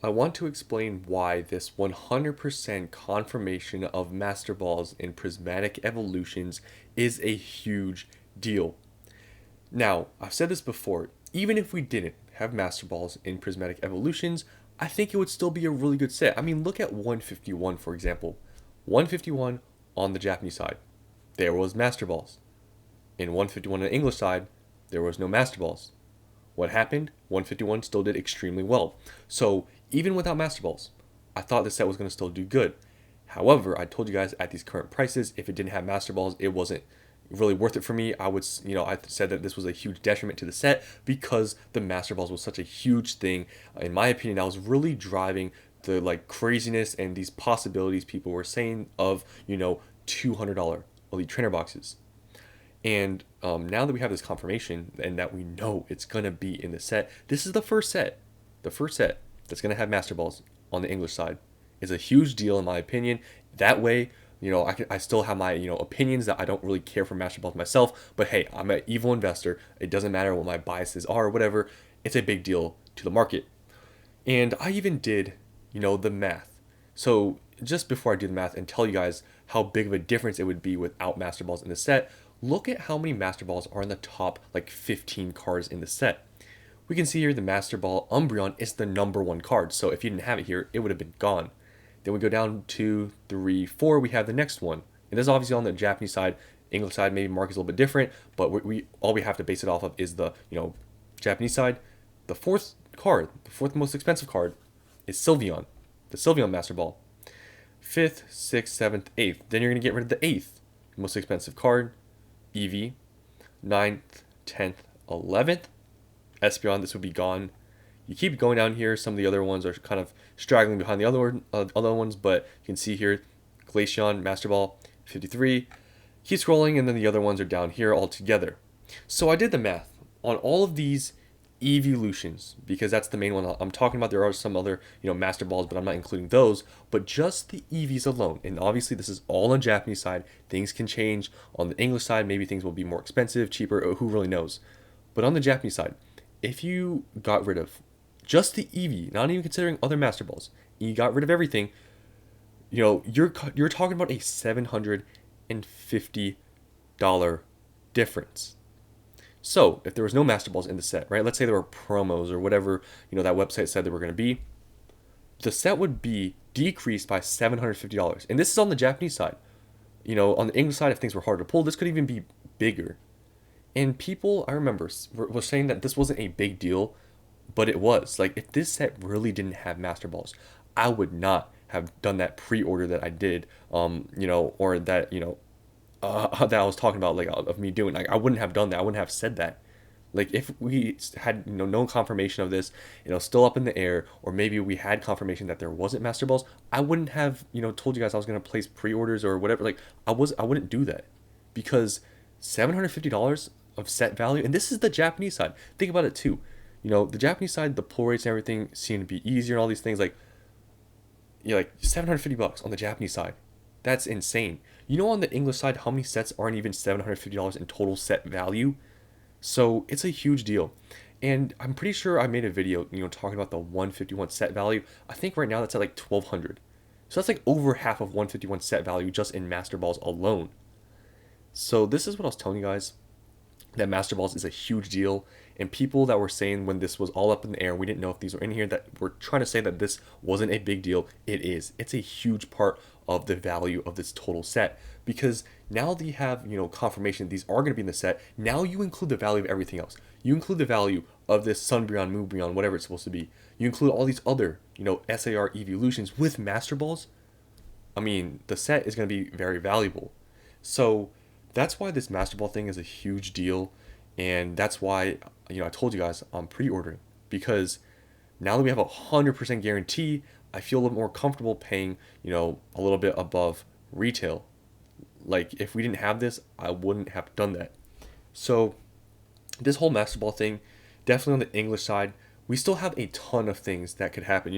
I want to explain why this 100% confirmation of Master Balls in Prismatic Evolutions is a huge deal. Now, I've said this before, even if we didn't have Master Balls in Prismatic Evolutions, I think it would still be a really good set. I mean, look at 151, for example. 151 on the Japanese side, there was Master Balls. In 151 on the English side, there was no Master Balls. What happened? 151 still did extremely well. So even without Master Balls, I thought the set was going to still do good. However, I told you guys at these current prices, if it didn't have Master Balls, it wasn't really worth it for me. I said that this was a huge detriment to the set because the Master Balls was such a huge thing. In my opinion, that was really driving the craziness and these possibilities people were saying of $200 Elite Trainer boxes. And now that we have this confirmation and that we know it's gonna be in the set, this is the first set that's gonna have Master Balls on the English side. Is a huge deal in my opinion. That way, I still have my opinions that I don't really care for Master Balls myself. But hey, I'm an evil investor. It doesn't matter what my biases are or whatever. It's a big deal to the market. And I even did, the math. So just before I do the math and tell you guys how big of a difference it would be without Master Balls in the set, look at how many Master Balls are in the top 15 cards in the set. We can see here the Master Ball Umbreon is the number one card. So if you didn't have it here, it would have been gone. Then we go down 2, 3, 4, we have the next one. And this is obviously on the Japanese side. English side, maybe mark is a little bit different, but all we have to base it off of is the, Japanese side. The fourth card, the fourth most expensive card, is Sylveon, the Sylveon Master Ball. Fifth, sixth, seventh, eighth. Then you're going to get rid of the eighth most expensive card, Eevee. Ninth, 10th, 11th, Espeon. This would be gone. You keep going down here. Some of the other ones are kind of straggling behind the other ones, but you can see here, Glaceon, Master Ball, 53. Keep scrolling, and then the other ones are down here all together. So I did the math on all of these evolutions because that's the main one I'm talking about. There are some other Master Balls, but I'm not including those. But just the Eevees alone, and obviously this is all on Japanese side. Things can change on the English side. Maybe things will be more expensive, cheaper, or who really knows. But on the Japanese side, if you got rid of just the Eevee, not even considering other Master Balls, and you got rid of everything, you're talking about a $750 difference. So if there was no Master Balls in the set, right? Let's say there were promos or whatever that website said they were going to be. The set would be decreased by $750, and this is on the Japanese side. On the English side, if things were hard to pull, this could even be bigger. And people, I remember, were saying that this wasn't a big deal, but it was. If this set really didn't have Master Balls, I would not have done that pre-order that I did, or that, that I was talking about, of me doing. I wouldn't have done that. I wouldn't have said that. If we had, no confirmation of this, still up in the air, or maybe we had confirmation that there wasn't Master Balls, I wouldn't have, told you guys I was going to place pre-orders or whatever. I wouldn't do that because $750 of set value, and this is the Japanese side. Think about it too. The Japanese side, the pull rates and everything seem to be easier and all these things. $750 on the Japanese side. That's insane. On the English side, how many sets aren't even $750 in total set value? So it's a huge deal. And I'm pretty sure I made a video, talking about the 151 set value. I think right now that's at 1200. So that's over half of 151 set value just in Master Balls alone. So this is what I was telling you guys, that Master Balls is a huge deal. And people that were saying when this was all up in the air, we didn't know if these were in here, that were trying to say that this wasn't a big deal. It is. It's a huge part of the value of this total set, because now that you have confirmation these are going to be in the set, now you include the value of everything else. You include the value of this Sunbreon, Moonbreon, whatever it's supposed to be. You include all these other SAR evolutions with Master Balls. I mean, the set is going to be very valuable. So that's why this Master Ball thing is a huge deal, and that's why I told you guys I'm pre-ordering, because now that we have 100% guarantee, I feel a little more comfortable paying, a little bit above retail. If we didn't have this, I wouldn't have done that. So this whole Master Ball thing, definitely on the English side, we still have a ton of things that could happen.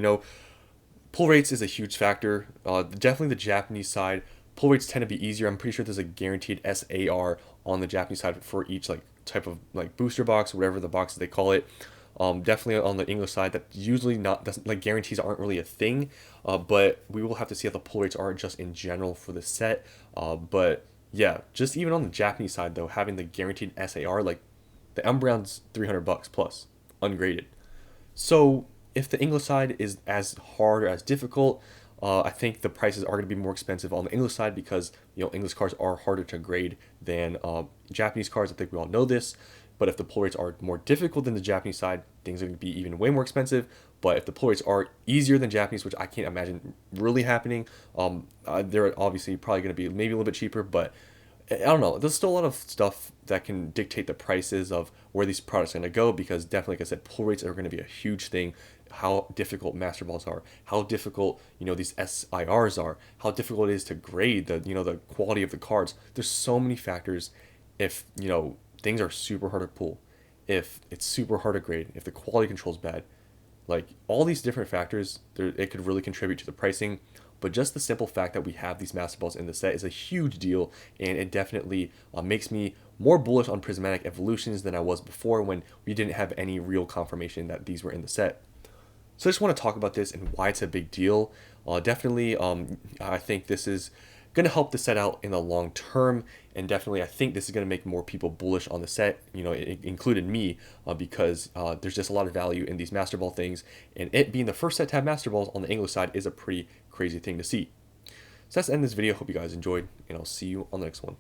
Pull rates is a huge factor. Definitely the Japanese side, pull rates tend to be easier. I'm pretty sure there's a guaranteed SAR on the Japanese side for each type of booster box, whatever the box they call it. Definitely on the English side, that usually not doesn't like guarantees aren't really a thing, but we will have to see how the pull rates are just in general for the set. But yeah, just even on the Japanese side though, having the guaranteed SAR, like the Umbreon's $300 plus, ungraded. So if the English side is as hard or as difficult, I think the prices are going to be more expensive on the English side because English cards are harder to grade than Japanese cards. I think we all know this. But if the pull rates are more difficult than the Japanese side, things are going to be even way more expensive. But if the pull rates are easier than Japanese, which I can't imagine really happening, they're obviously probably going to be maybe a little bit cheaper. But I don't know. There's still a lot of stuff that can dictate the prices of where these products are going to go because definitely, like I said, pull rates are going to be a huge thing. How difficult master balls are, how difficult these SIRs are, how difficult it is to grade the quality of the cards. There's so many factors. If things are super hard to pull, if it's super hard to grade, if the quality control is bad, like all these different factors, it could really contribute to the pricing. But just the simple fact that we have these Master Balls in the set is a huge deal, and it definitely makes me more bullish on Prismatic Evolutions than I was before when we didn't have any real confirmation that these were in the set. So I just want to talk about this and why it's a big deal. Definitely, I think this is going to help the set out in the long term, and definitely I think this is going to make more people bullish on the set. It included me because there's just a lot of value in these Master Ball things, and it being the first set to have Master Balls on the English side is a pretty crazy thing to see. So that's the end of this video. Hope you guys enjoyed, and I'll see you on the next one.